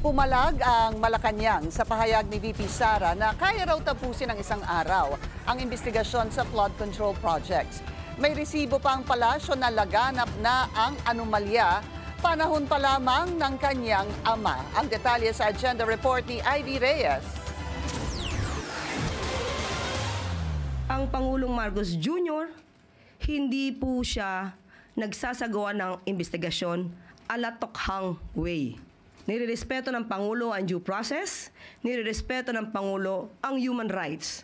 Pumalag ang Malacanang sa pahayag ni VP Sara na kaya raw tapusin ng isang araw ang investigasyon sa flood control projects. May resibo pa ang palasyo na laganap na ang anomalya panahon pa lamang ng kanyang ama. Ang detalye sa agenda report ni Ivy Reyes. Ang Pangulong Marcos Jr., hindi po siya nagsasagawa ng investigasyon ala tokhang way. Nirerespeto ng Pangulo ang due process, nirerespeto ng Pangulo ang human rights.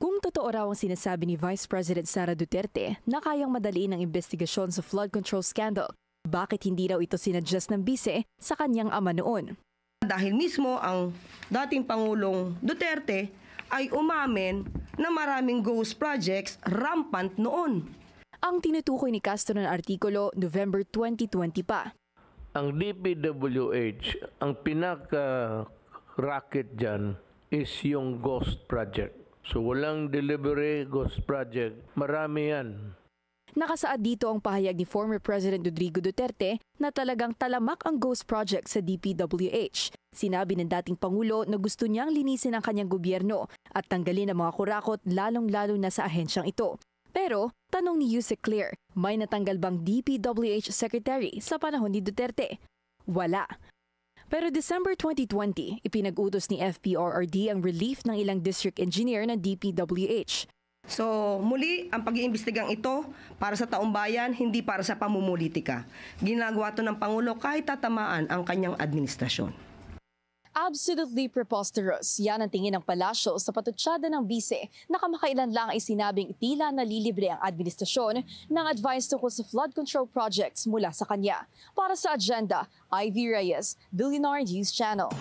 Kung totoo raw ang sinasabi ni Vice President Sara Duterte na kayang madaliin ang investigasyon sa flood control scandal, bakit hindi raw ito sinadjust ng bise sa kanyang ama noon? Dahil mismo ang dating Pangulong Duterte ay umamin na maraming ghost projects rampant noon. Ang tinutukoy ni Castro ng artikulo November 2020 pa. Ang DPWH, ang pinaka-racket dyan is yung ghost project. So walang delivery ghost project. Marami yan. Nakasaad dito ang pahayag ni former President Rodrigo Duterte na talagang talamak ang ghost project sa DPWH. Sinabi ng dating Pangulo na gusto niyang linisin ang kanyang gobyerno at tanggalin ang mga kurakot lalong-lalo na sa ahensyang ito. Pero, tanong ni Yusek Clear, may natanggal bang DPWH Secretary sa panahon ni Duterte? Wala. Pero December 2020, ipinag-utos ni FPRRD ang relief ng ilang district engineer ng DPWH. So muli, ang pag-iimbestigang ito para sa taong bayan, hindi para sa pamumulitika. Ginagawa ito ng Pangulo kahit tatamaan ang kanyang administrasyon. Absolutely preposterous. Yan ang tingin ng palasyo sa patutsada ng bise na kamakailan lang ay sinabing tila nalilibre ang administrasyon ng advice tungkol sa flood control projects mula sa kanya. Para sa agenda, Ivy Reyes, Billionaire News Channel.